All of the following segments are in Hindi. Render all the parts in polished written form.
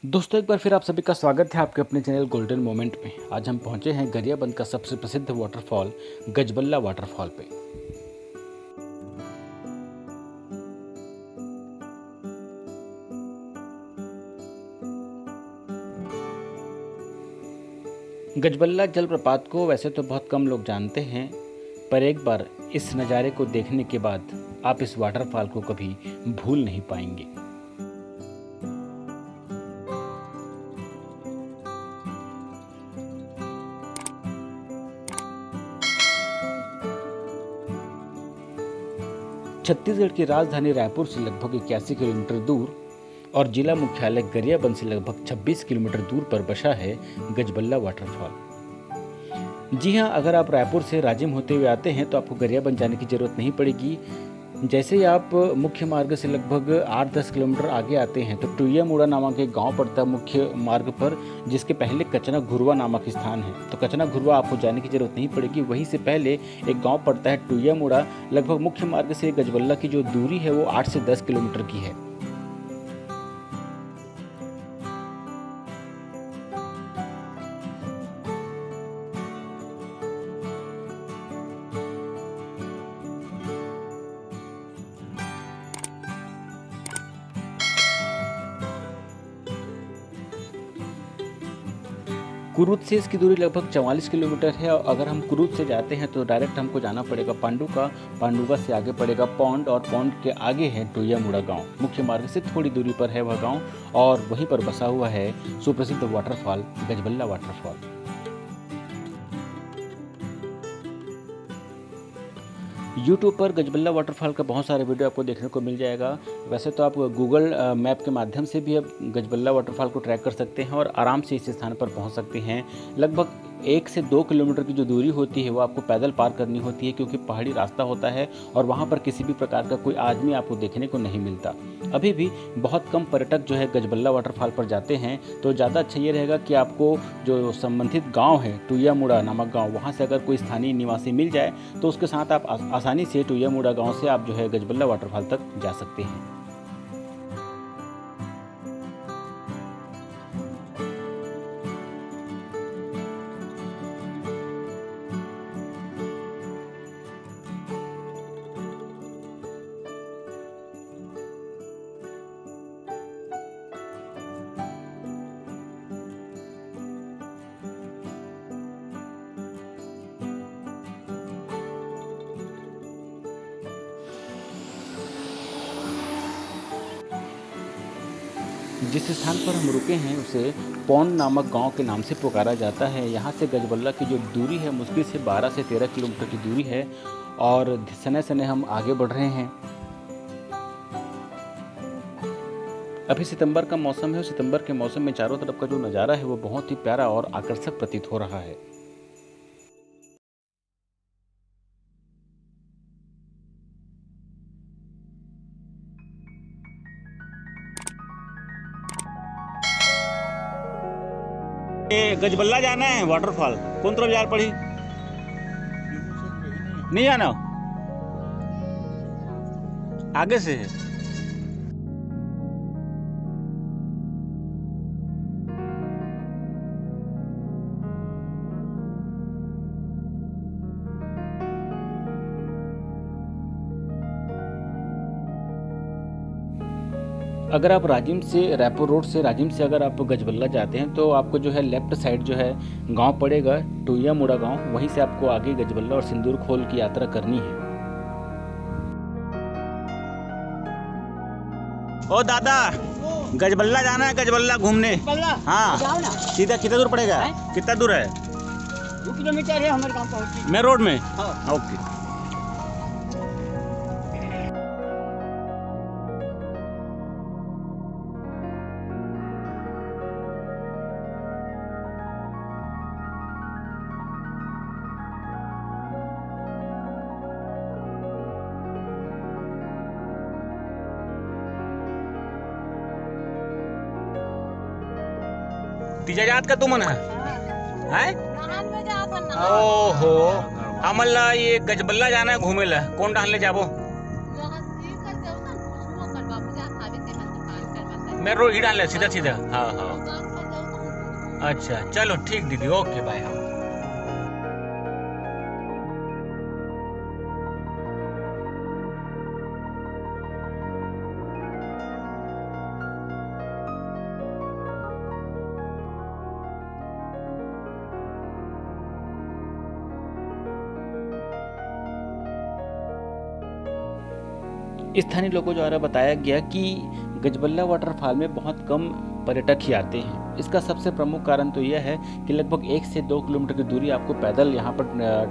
दोस्तों एक बार फिर आप सभी का स्वागत है आपके अपने चैनल गोल्डन मोमेंट में। आज हम पहुंचे हैं गरियाबंद का सबसे प्रसिद्ध वाटरफॉल गजबल्ला वाटरफॉल पे। गजबल्ला जलप्रपात को वैसे तो बहुत कम लोग जानते हैं, पर एक बार इस नज़ारे को देखने के बाद आप इस वाटरफॉल को कभी भूल नहीं पाएंगे। छत्तीसगढ़ की राजधानी रायपुर से लगभग 81 किलोमीटर दूर और जिला मुख्यालय गरियाबंद से लगभग 26 किलोमीटर दूर पर बसा है गजबल्ला वाटरफॉल। जी हाँ, अगर आप रायपुर से राजिम होते हुए आते हैं तो आपको गरियाबंद जाने की ज़रूरत नहीं पड़ेगी। जैसे ही आप मुख्य मार्ग से लगभग 8-10 किलोमीटर आगे आते हैं तो टुईया मुड़ा नामक एक गांव पड़ता है मुख्य मार्ग पर, जिसके पहले कचना घुरवा नामक स्थान है। तो कचना घुरवा आपको जाने की ज़रूरत नहीं पड़ेगी। वहीं से पहले एक गांव पड़ता है टुईया मुड़ा। लगभग मुख्य मार्ग से गजबल्ला की जो दूरी है वो 8 से 10 किलोमीटर की है। कुरुद से इसकी दूरी लगभग 44 किलोमीटर है। और अगर हम कुरुद से जाते हैं तो डायरेक्ट हमको जाना पड़ेगा पांडुका। पांडुका से आगे पड़ेगा पौंड और पौंड के आगे है टुईया मुड़ा गाँव। मुख्य मार्ग से थोड़ी दूरी पर है वह गाँव और वहीं पर बसा हुआ है सुप्रसिद्ध वाटरफॉल गजबल्ला वाटरफॉल। यूट्यूब पर गजबल्ला वाटरफॉल का बहुत सारे वीडियो आपको देखने को मिल जाएगा। वैसे तो आप गूगल मैप के माध्यम से भी अब गजबल्ला वाटरफॉल को ट्रैक कर सकते हैं और आराम से इस स्थान पर पहुंच सकते हैं। लगभग 1 से 2 किलोमीटर की जो दूरी होती है वो आपको पैदल पार करनी होती है, क्योंकि पहाड़ी रास्ता होता है और वहाँ पर किसी भी प्रकार का कोई आदमी आपको देखने को नहीं मिलता। अभी भी बहुत कम पर्यटक जो है गजबल्ला वाटरफॉल पर जाते हैं, तो ज़्यादा अच्छा ये रहेगा कि आपको जो संबंधित गाँव है टुईया मुड़ा नामक गाँव, वहाँ से अगर कोई स्थानीय निवासी मिल जाए तो उसके साथ आप आसानी से टुईया मुड़ा गाँव से आप जो है गजबल्ला वाटरफॉल तक जा सकते हैं। जिस स्थान पर हम रुके हैं उसे पौंड नामक गांव के नाम से पुकारा जाता है। यहाँ से गजबल्ला की जो दूरी है मुश्किल से 12 से 13 किलोमीटर की दूरी है और सने सने हम आगे बढ़ रहे हैं। अभी सितंबर का मौसम है और सितंबर के मौसम में चारों तरफ का जो नज़ारा है वो बहुत ही प्यारा और आकर्षक प्रतीत हो रहा है। ये गजबल्ला जाना है वाटरफॉल, कौन तरफ जा पड़ी? नहीं जाना, आगे से है। अगर आप राजिम से रायपुर रोड से राजिम से अगर आप गजबल्ला जाते हैं तो आपको जो है लेफ्ट साइड जो है गांव पड़ेगा टुईया मुड़ा गांव, वहीं से आपको आगे गजबल्ला और सिंदूर खोल की यात्रा करनी है। ओ दादा, गजबल्ला जाना है, गजबल्ला घूमने। हाँ, सीधा कितना दूर पड़ेगा? कितना दूर है? 2 किलोमीटर है हमारे गाँव पहुँचने। मैं रोड में? हाँ। ओके। तीजा जात का तुमन है? ओहो, हमन ला ये गजबल्ला जाना है घूमे ला, कौन डाल ले जाबो? मैं रोड ही डाल ले सीधा सीधा। हाँ हाँ, अच्छा चलो ठीक दीदी, ओके बाय। स्थानीय लोगों द्वारा बताया गया कि गजबल्ला वाटरफॉल में बहुत कम पर्यटक ही आते हैं। इसका सबसे प्रमुख कारण तो यह है कि लगभग 1 से 2 किलोमीटर की दूरी आपको पैदल यहाँ पर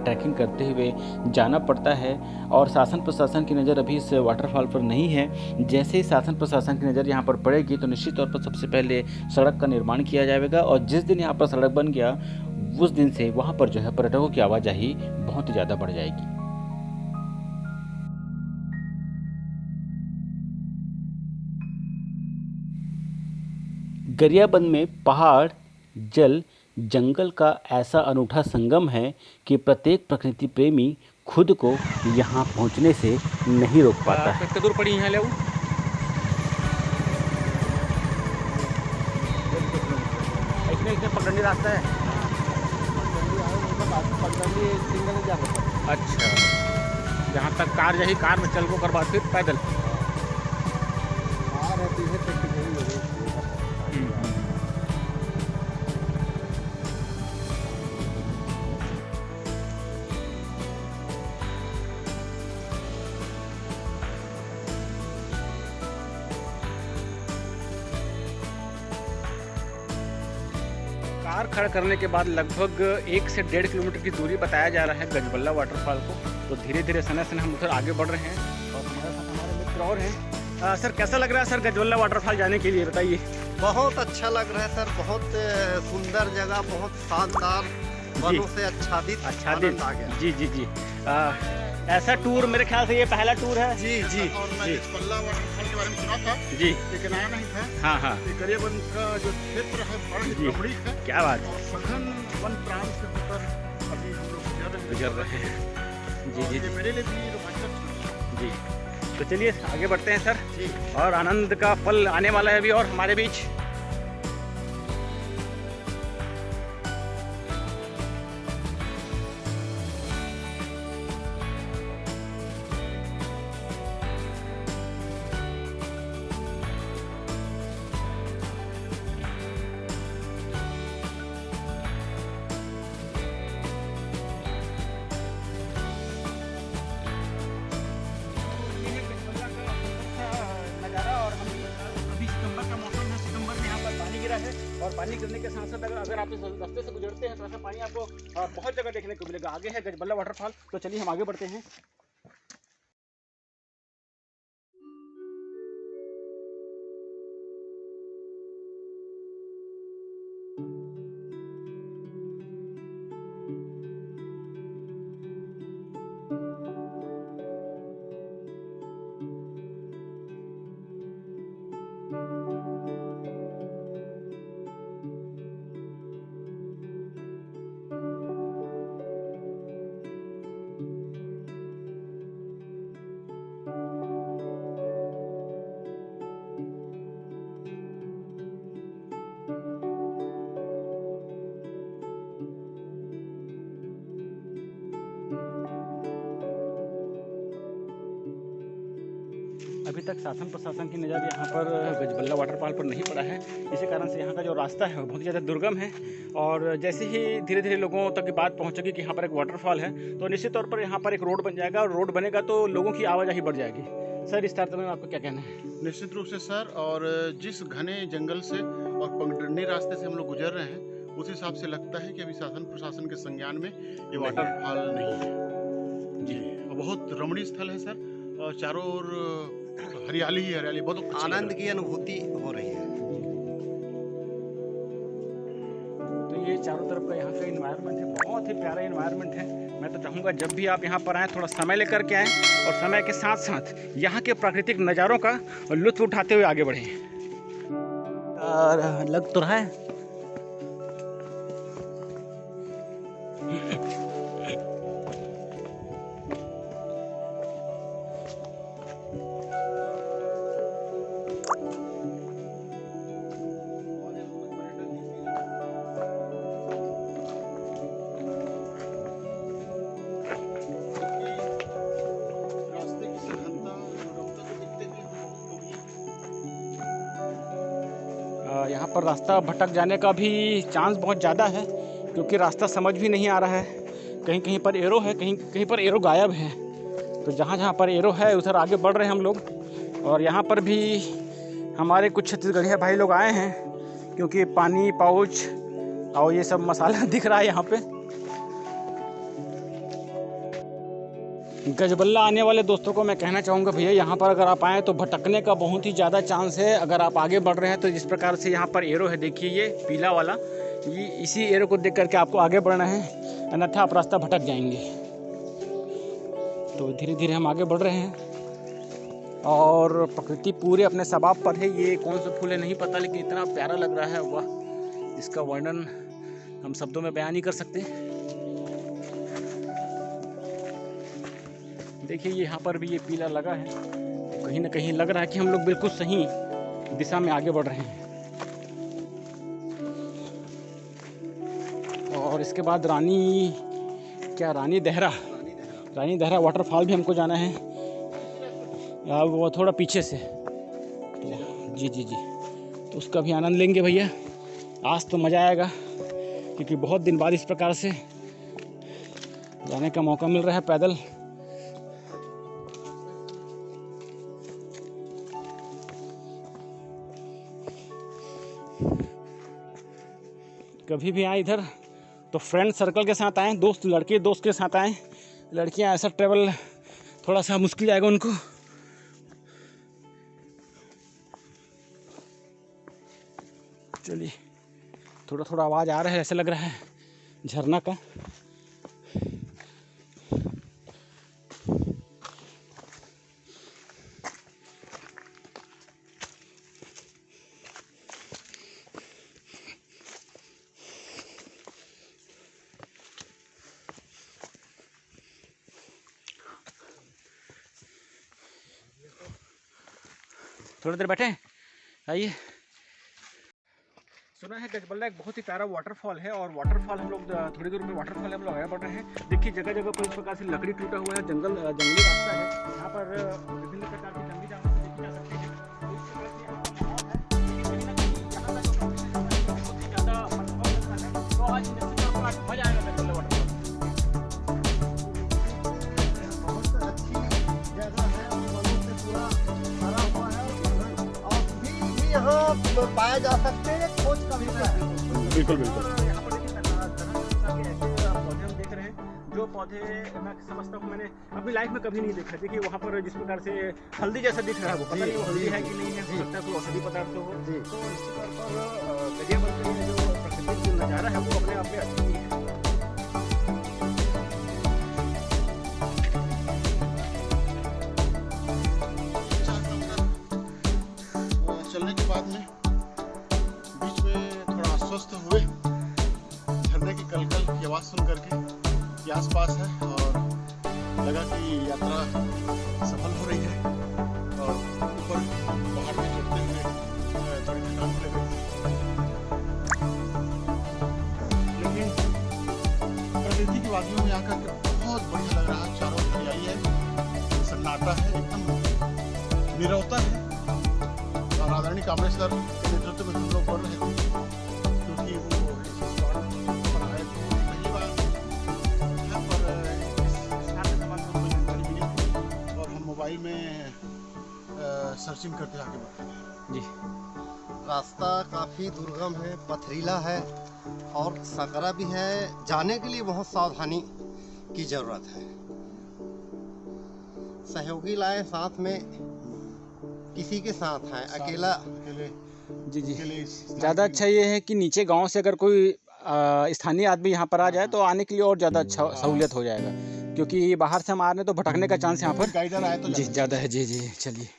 ट्रैकिंग करते हुए जाना पड़ता है और शासन प्रशासन की नज़र अभी इस वाटरफॉल पर नहीं है। जैसे ही शासन प्रशासन की नज़र यहाँ पर पड़ेगी तो निश्चित तौर पर सबसे पहले सड़क का निर्माण किया जाएगा और जिस दिन यहाँ पर सड़क बन गया उस दिन से वहाँ पर जो है पर्यटकों की आवाजाही बहुत ही ज़्यादा बढ़ जाएगी। गरियाबंद में पहाड़, जल, जंगल का ऐसा अनूठा संगम है कि प्रत्येक प्रकृति प्रेमी खुद को यहाँ पहुँचने से नहीं रोक पाता है। कितना दूर पड़ी यहाँ ले इसमें पगडंडी रास्ता है। अच्छा, जहाँ तक कार यही कार में चल को कर बाद फिर पैदल। कार खड़ा करने के बाद लगभग 1 से 1.5 किलोमीटर की दूरी बताया जा रहा है गजबल्ला वाटरफॉल को। तो धीरे धीरे समय से हम उधर आगे बढ़ रहे हैं और हमारे साथ हमारे मित्र और हैं। सर कैसा लग रहा है सर गजबल्ला वाटरफॉल जाने के लिए, बताइए। बहुत अच्छा लग रहा है सर, बहुत सुंदर जगह, बहुत शानदार, वनों से आच्छादित आनंद आ गया। जी जी जी, ऐसा टूर मेरे ख्याल से ये पहला टूर है। जी जी और मैं गजबल्ला वाटरफॉल के बारे में सुना था जी, लेकिन आया नहीं था। हाँ हाँ, ये गरियाबंद का जो क्षेत्र है बड़ा ही रमणीक है। क्या बात है, और सघन वन प्रांत से होकर अभी हम लोग गुजर रहे हैं। जी जी ये मेरे लिए भी रोमांचक था। जी, तो चलिए आगे बढ़ते हैं सर जी। और आनंद का पल आने वाला है अभी और हमारे बीच। और पानी गिरने के साथ साथ अगर आप इस रास्ते से गुजरते हैं तो ऐसा पानी आपको बहुत जगह देखने को मिलेगा। आगे है गजबल्ला वाटरफॉल, तो चलिए हम आगे बढ़ते हैं। अभी तक शासन प्रशासन की नज़र यहाँ पर गजबल्ला वाटरफॉल पर नहीं पड़ा है। इसी कारण से यहाँ का जो रास्ता है वो बहुत ज़्यादा दुर्गम है और जैसे ही धीरे धीरे लोगों तक की बात पहुँचेगी कि यहाँ पर एक वाटरफॉल है तो निश्चित तौर पर यहाँ पर एक रोड बन जाएगा और रोड बनेगा तो लोगों की आवाजाही बढ़ जाएगी। सर इस तरह में आपको क्या कहना है? निश्चित रूप से सर, और जिस घने जंगल से और पगडंडी रास्ते से हम लोग गुजर रहे हैं उस हिसाब से लगता है कि अभी शासन प्रशासन के संज्ञान में ये वाटरफॉल नहीं है। जी, बहुत रमणीय स्थल है सर और चारों ओर हरियाली ही हरियाली, बहुत आनंद की अनुभूति हो रही है। तो ये चारों तरफ का यहाँ का इन्वायरमेंट है, बहुत ही प्यारा इन्वायरमेंट है। मैं तो चाहूँगा जब भी आप यहाँ पर आएँ थोड़ा समय लेकर के आएँ और समय के साथ साथ यहाँ के प्राकृतिक नज़ारों का लुत्फ उठाते हुए आगे बढ़ें। और लग तो रहा है यहाँ पर रास्ता भटक जाने का भी चांस बहुत ज़्यादा है, क्योंकि रास्ता समझ भी नहीं आ रहा है। कहीं कहीं पर एरो है, कहीं कहीं पर एरो गायब है। तो जहाँ जहाँ पर एरो है उधर आगे बढ़ रहे हैं हम लोग। और यहाँ पर भी हमारे कुछ छत्तीसगढ़िया भाई लोग आए हैं, क्योंकि पानी, पाउच और ये सब मसाला दिख रहा है यहाँ पे। गजबल्ला आने वाले दोस्तों को मैं कहना चाहूँगा, भैया यहाँ पर अगर आप आएँ तो भटकने का बहुत ही ज़्यादा चांस है। अगर आप आगे बढ़ रहे हैं तो जिस प्रकार से यहाँ पर एरो है, देखिए ये पीला वाला, ये इसी एरो को देख करके आपको आगे बढ़ना है, अन्यथा आप रास्ता भटक जाएंगे। तो धीरे धीरे हम आगे बढ़ रहे हैं और प्रकृति पूरे अपने सबाब पर है। ये कौन सा फूल है नहीं पता, लेकिन इतना प्यारा लग रहा है, वाह, इसका वर्णन हम शब्दों में बयान नहीं कर सकते। देखिए यहाँ पर भी ये पीला लगा है, तो कहीं ना कहीं लग रहा है कि हम लोग बिल्कुल सही दिशा में आगे बढ़ रहे हैं। और इसके बाद रानी दहरा वाटरफॉल भी हमको जाना है, वो थोड़ा पीछे से। तो जी, तो उसका भी आनंद लेंगे भैया। आज तो मज़ा आएगा, क्योंकि बहुत दिन बाद इस प्रकार से जाने का मौका मिल रहा है पैदल। कभी भी आए इधर तो फ्रेंड सर्कल के साथ आएँ, लड़के दोस्त के साथ आएँ। लड़कियां ऐसा ट्रैवल थोड़ा सा मुश्किल आएगा उनको। चलिए, थोड़ा थोड़ा आवाज़ आ रहा है, ऐसा लग रहा है झरना का। थोड़ी देर बैठे, आइए। सुना है गजबल्ला एक बहुत ही प्यारा वाटरफॉल है, और वाटरफॉल हम लोग थोड़ी दूर में वाटरफॉल है, हम लोग आगे बढ़ रहे हैं। देखिए जगह जगह पर इस प्रकार से लकड़ी टूटा हुआ है, जंगली रास्ता है। यहाँ पर विभिन्न प्रकार की जंगली जानवर देखे जा सकते हैं। तो आज मजा आएगा गजबल्ला वाटरफॉल। यहाँ पाया जा सकते हैं, खोज का विषय है। बिल्कुल। यहाँ पर देखिए पौधे हम देख रहे हैं, जो पौधे मैं समझता हूँ मैंने अपनी लाइफ में कभी नहीं देखा। देखिए वहाँ पर जिस प्रकार से हल्दी जैसा दिख रहा है, वो पता नहीं वो हल्दी है कि नहीं है, हो सकता है कोई औषधि पदार्थ हो। तो निश्चित तौर पर गजबल्ला में जो प्रकृति का नज़ारा है वो अपने आप में अच्छा ही है। चलने के बाद में बीच में थोड़ा अस्वस्थ हुए, झरने की कलकल की आवाज़ सुन करके कि आसपास है, और लगा कि यात्रा सफल हो रही है। और ऊपर पहाड़ में चढ़ते हुए थोड़ी थकान लग रही, लेकिन प्रकृति की वादियों में आकर के बहुत बढ़िया लग रहा है। चारों हरियाली है, सन्नाटा है, एकदम नीरवता है। आदरणीय कामरेज सर के नेतृत्व में हम लोग बढ़ रहे थे, क्योंकि वो इस पर आए थे पहली बार यहाँ पर इस स्थान के संबंध में कोई जानकारी मिली, और हम मोबाइल में सर्चिंग करते आगे बढ़ते हैं। जी, रास्ता काफ़ी दुर्गम है, पथरीला है और सकरा भी है। जाने के लिए बहुत सावधानी की ज़रूरत है। सहयोगी लाए साथ में, किसी के साथ है, अकेले जी। ज़्यादा अच्छा ये है कि नीचे गांव से अगर कोई स्थानीय आदमी यहाँ पर आ जाए तो आने के लिए और ज़्यादा अच्छा सहूलियत हो जाएगा, क्योंकि बाहर से हम आ रहे हैं तो भटकने का चांस यहाँ पर गाइडर आए तो जी ज़्यादा है। जी, चलिए।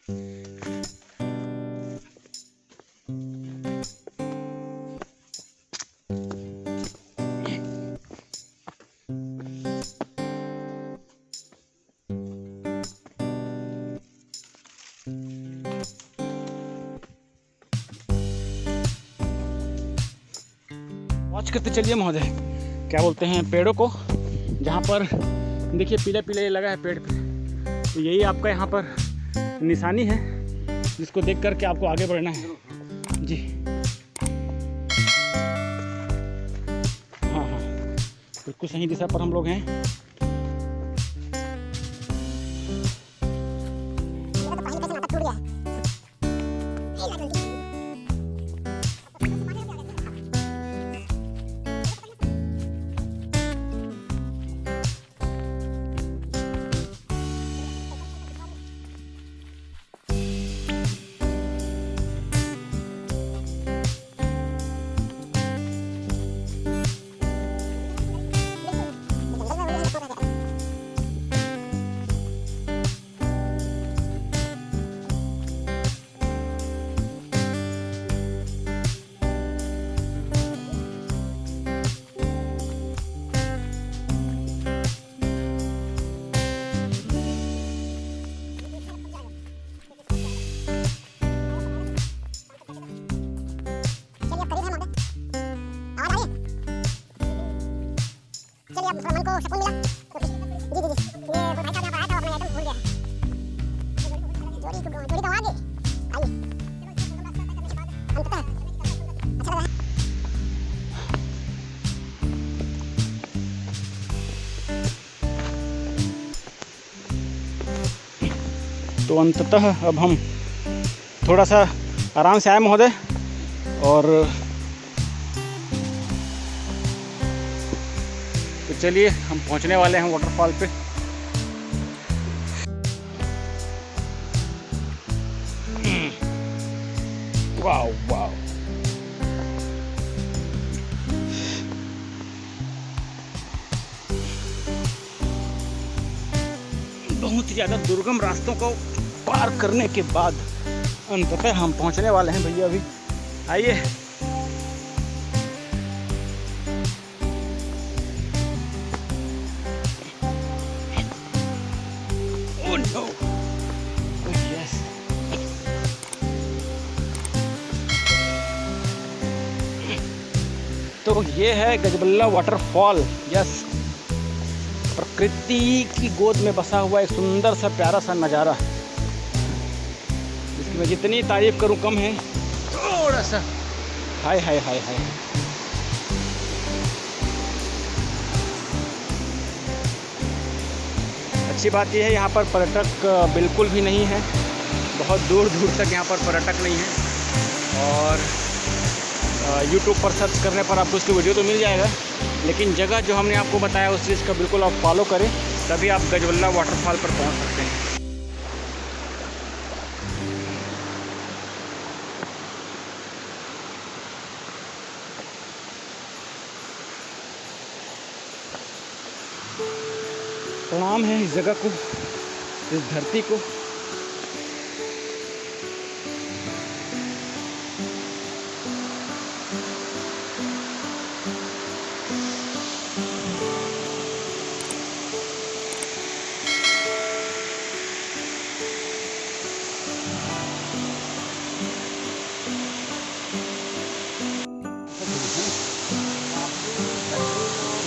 वॉच करते चलिए महोदय, क्या बोलते हैं, पेड़ों को, जहाँ पर देखिए पीला पीला ये लगा है पेड़ पे, तो यही आपका यहाँ पर निशानी है, जिसको देख करके आपको आगे बढ़ना है। जी, बिल्कुल सही दिशा पर हम लोग हैं। तो अंततः अब हम थोड़ा सा आराम से आए महोदय, और तो चलिए हम पहुंचने वाले हैं वाटरफॉल पे। वाओ वाओ, बहुत ही ज़्यादा दुर्गम रास्तों को पार करने के बाद अंततः हम पहुंचने वाले हैं भैया। अभी आइए। ओह नो, यस, तो ये है गजबल्ला वाटरफॉल। यस, प्रकृति की गोद में बसा हुआ एक सुंदर सा प्यारा सा नज़ारा, जिसकी मैं जितनी तारीफ करूं कम है। थोड़ा सा हाय हाय हाय हाय। अच्छी बात यह है यहाँ पर पर्यटक बिल्कुल भी नहीं है, बहुत दूर दूर तक यहाँ पर पर्यटक नहीं है। और YouTube पर सर्च करने पर आपको इसकी वीडियो तो मिल जाएगा, लेकिन जगह जो हमने आपको बताया उस चीज़ का बिल्कुल आप फॉलो करें, तभी आप गजबल्ला वाटरफॉल पर पहुंच सकते हैं। प्रणाम है इस जगह को, इस धरती को।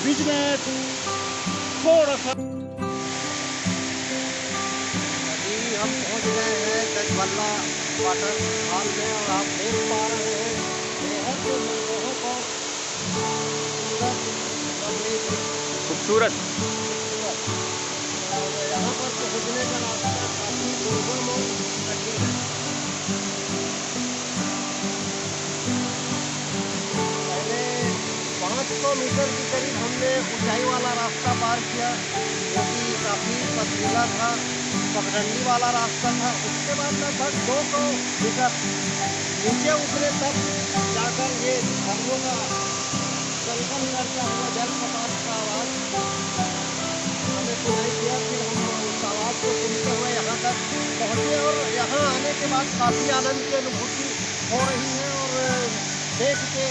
बीच में थोड़ा सा अभी हम पहुंच गए हैं गजबल्ला वाटरफॉल में, और आप देख पा रहे हैं बेहद मनमोहक और खूबसूरत। और यहाँ पर पहुँचने का रास्ता काफ़ी दुर्गम और कठिन है। पहले 500 मीटर के करीब हमने ऊंचाई वाला रास्ता पार किया, जो कि काफ़ी पथरीला था, पगडंडी वाला रास्ता था। उसके बाद लगभग 200 मीटर नीचे उतरे तब जाकर ये झरनों का कलकल करता हुआ जलप्रपात का आवाज़ हमें सुनाई दिया। फिर हम उस आवाज़ को सुनते हुए यहाँ तक पहुँचे, और यहाँ आने के बाद काफ़ी आनंद की अनुभूति हो रही है, और देख के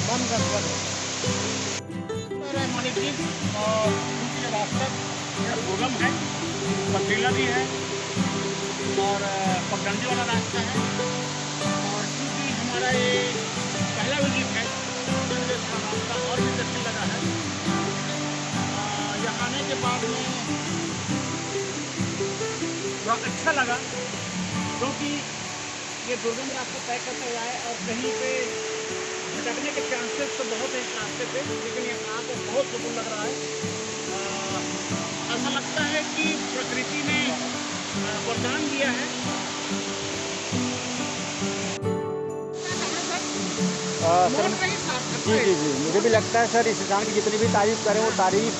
मन गदगद है। मालिक जी, और क्योंकि रास्ता दुर्गम है, पथरीला भी है और पगडंडी वाला रास्ता है, और क्योंकि हमारा ये पहला विजिट है, रास्ता और भी कठिन लगा है। यहाँ आने के बाद में थोड़ा अच्छा लगा, क्योंकि ये दुर्गम रास्ता तय करते हुए आए और कहीं पे भटकने के चांसेस तो बहुत है इस रास्ते पे, लेकिन यहाँ आकर बहुत सुकून लग रहा है। ऐसा लगता है कि प्रकृति ने वरदान दिया है। जी जी जी, मुझे भी लगता है सर इस स्थान की जितनी भी तारीफ़ करें वो तारीफ़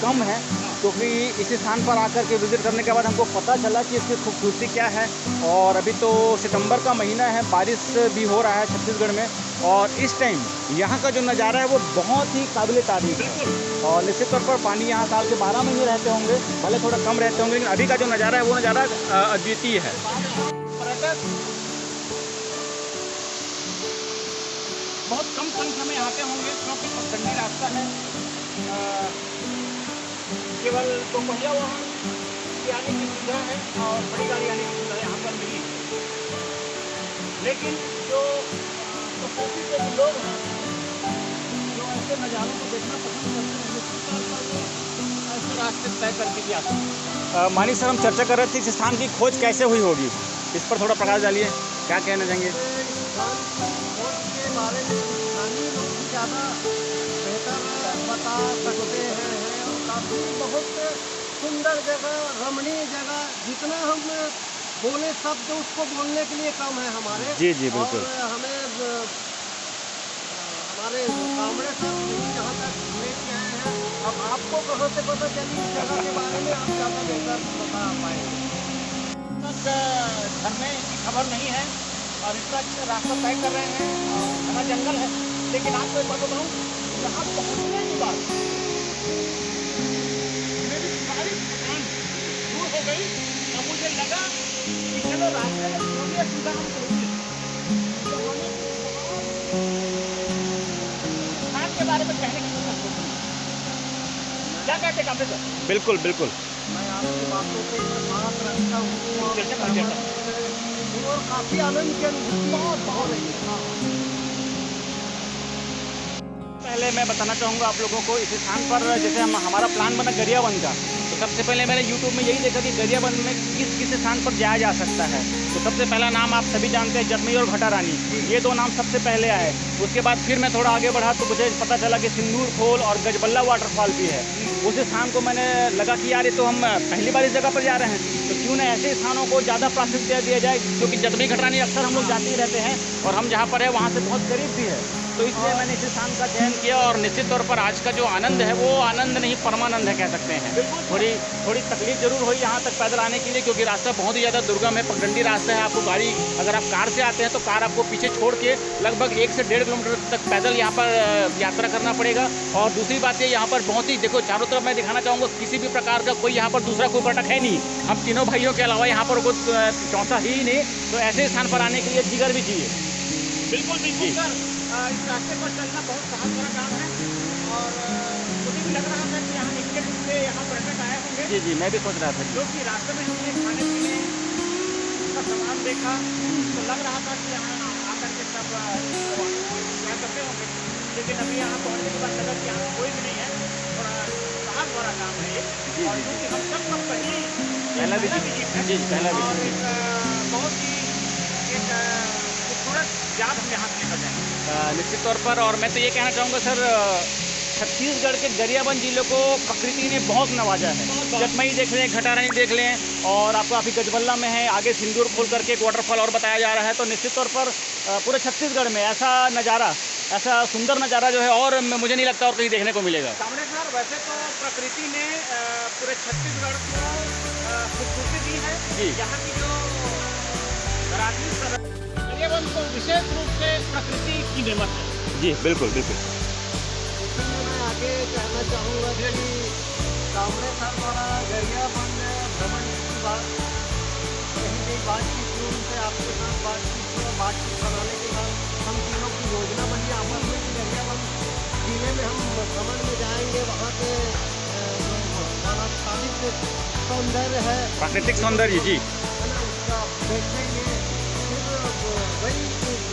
कम है, क्योंकि इस स्थान पर आकर के विज़िट करने के बाद हमको पता चला कि इसकी खूबसूरती क्या है। और अभी तो सितंबर का महीना है, बारिश भी हो रहा है छत्तीसगढ़ में, और इस टाइम यहाँ का जो नज़ारा है वो बहुत ही काबिल तारीफ़ है। और निश्चित तौर पर पानी यहाँ साल के 12 महीने रहते होंगे, भले थोड़ा कम रहते होंगे, लेकिन अभी का जो नज़ारा है वो नज़ारा अद्वितीय है। पर्यटक बहुत कम संख्या में आते होंगे, क्योंकि पगडंडी रास्ता है। केवल दो पहिया वाहन की आने की सुविधा है और बड़ी गाड़ी आने की सुविधा यहाँ पर मिली है। लेकिन जो प्रकृति के लोग हैं, जो ऐसे नज़ारों को देखना पसंद करते हैं, निश्चित तौर पर ऐसे रास्ते तय करके भी आते हैं। मानिक सर, हम चर्चा कर रहे थे इस स्थान की खोज कैसे हुई होगी, इस पर थोड़ा प्रकाश डालिए, क्या कहना चाहेंगे? खोज के बारे में स्थानीय लोग भी ज़्यादा बेहतर बता सकते हैं। और काफ़ी बहुत सुंदर जगह, रमणीय जगह, जितना हम बोले शब्द उसको बोलने के लिए कम है हमारे। जी जी बिल्कुल। और हमें हमारे कामड़े साहब जहाँ तक लेके आए हैं, अब आपको कहाँ से पता चली इस जगह के बारे में, आप ज़्यादा बेहतर बता पाएंगे। झरने की खबर नहीं है और इसका रास्ता तय कर रहे हैं, घना जंगल है। लेकिन आपको एक बात बताऊँ, यहाँ पहुँचने के बाद मेरी सारी थकान दूर हो गई और मुझे लगा कि चलो रास्ते में छोड़िए, सीधा हम पहुँचे। तो हमें स्थान के बारे में कहने की कोशिश करते हैं। क्या कहते कामरे सर? बिल्कुल बिल्कुल। मैं आपकी बातों पे बात रखता हूँ और काफ़ी आनंद के अनुभूति हो रही है। पहले मैं बताना चाहूँगा आप लोगों को, इस स्थान पर जैसे हमारा प्लान बना गरियाबंद का, तो सबसे पहले मैंने YouTube में यही देखा कि गरियाबंद में किस किस स्थान पर जाया जा सकता है। तो सबसे पहला नाम आप सभी जानते हैं, जटमई और घटारानी, ये दो नाम सबसे पहले आए। उसके बाद फिर मैं थोड़ा आगे बढ़ा तो मुझे पता चला कि सिंदूर खोल और गजबल्ला वाटरफॉल भी है। उस स्थान को मैंने लगा कि यार ये तो हम पहली बार इस जगह पर जा रहे हैं, तो क्यों ना ऐसे स्थानों को ज़्यादा प्राथमिकता दिया जाए, क्योंकि जटमई घटारानी अक्सर हम लोग जाते ही रहते हैं और हम जहाँ पर है वहाँ से बहुत करीब भी है। तो इसलिए मैंने इस स्थान का चयन किया और निश्चित तौर पर आज का जो आनंद है वो आनंद नहीं परमानंद है कह सकते हैं। थोड़ी तकलीफ जरूर हुई यहाँ तक पैदल आने के लिए, क्योंकि रास्ता बहुत ही ज़्यादा दुर्गम है, पगडंडी रास्ता है। आपको गाड़ी, अगर आप कार से आते हैं तो कार आपको पीछे छोड़ के लगभग 1 से 1.5 किलोमीटर तक पैदल यहाँ पर यात्रा करना पड़ेगा। और दूसरी बात ये, यहाँ पर बहुत ही देखो चारों तरफ मैं दिखाना चाहूँगा, किसी भी प्रकार का कोई यहाँ पर दूसरा कोई पर्यटक है नहीं। हम तीनों भाइयों के अलावा यहाँ पर कोई चौथा ही नहीं, तो ऐसे स्थान पर आने के लिए जिगर भी चाहिए। बिल्कुल बिल्कुल सर, इस रास्ते पर चलना बहुत साहस भरा काम है और मुझे भी लग रहा था कि यहाँ निकट से यहाँ पर्यटक आए होंगे। जी जी, मैं भी सोच रहा था क्योंकि रास्ते में हमने खाने पीने का सामान देखा तो लग रहा था कि यहाँ आकर के सब क्या करते होंगे। लेकिन अभी यहाँ पहुँचने के बाद लगा कि यहाँ कोई भी नहीं है, थोड़ा साहस भरा काम है ये। और क्योंकि हम सबका पहला विजिट है, और एक बहुत ही खूबसूरत याद हम यहाँ से लेकर जाएंगे निश्चित तौर पर। और मैं तो ये कहना चाहूँगा सर, छत्तीसगढ़ के गरियाबंद जिले को प्रकृति ने बहुत नवाजा है। जटमई देख लें, घटारानी देख लें, और आपको अभी गजबल्ला में है, आगे सिंदूर खोल करके एक वाटरफॉल और बताया जा रहा है। तो निश्चित तौर पर पूरे छत्तीसगढ़ में ऐसा नज़ारा, ऐसा सुंदर नज़ारा जो है और मुझे नहीं लगता और कहीं देखने को मिलेगा। कामड़े सर, वैसे तो प्रकृति ने पूरे छत्तीसगढ़ को खूबसूरती दी है। जी। यहाँ की जो गरियाबंद को विशेष रूप से प्रकृति की नेमत है। जी बिल्कुल बिल्कुल। मैं आगे कहना चाहूँगा कि कामड़े साहब द्वारा गरियाबंद भ्रमण की बात कहीं बातचीत हुई, उनसे आपके साथ बातचीत बनाने के बाद हम तीनों की योजना बनी आपस में कि गरियाबंद जिले में हम भ्रमण में जाएंगे। वहाँ के प्राकृतिक सौंदर्य है, प्राकृतिक सौंदर्य जी है ना, उसका देखेंगे। वही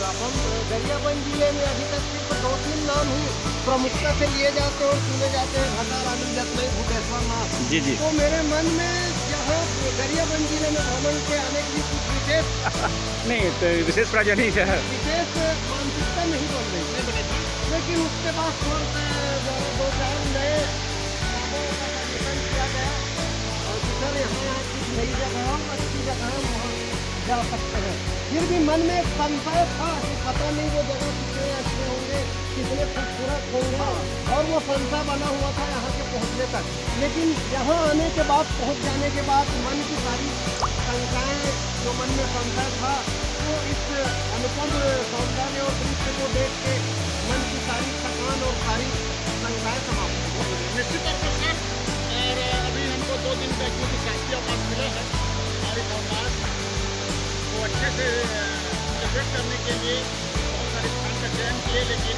हम गरियाबंद जिले में अभी तक सिर्फ 2-3 नाम ही प्रमुखता से लिए जाते हैं और सुने जाते हैं, घटारानी, जटमई, भूपेश्वर नाथ। जी जी। तो मेरे मन में यहाँ गरियाबंद जिले में भ्रमण के आने की कुछ विशेष नहीं, तो विशेष प्राजनी है, विशेष मानसिकता नहीं बन रही। लेकिन उसके बाद दो चार नए कामों का सजेशन किया गया और सर यहाँ कुछ नई जगह अच्छी जगह वहाँ जा सकते हैं। फिर भी मन में एक संशय था कि पता नहीं वो जगह कितने अच्छे होंगे, कितने खूबसूरत होंगे, और वो संशय बना हुआ था यहाँ के पहुँचने तक। लेकिन यहाँ आने के बाद, पहुँच जाने के बाद मन की सारी शंकाएँ, जो मन में संशय था, वो इस अनुपम सौंदर्य और दृश्य को देख के मन की सारी थकान और सारी शंकाएँ समाप्त हो गई। निश्चित तौर पर सर, और अभी हमको 2 दिन का क्योंकि काफ़ी अवकाश मिला है और इस अवकाश को अच्छे से सेलिब्रेट करने के लिए बहुत सारे स्थान का चयन किए, लेकिन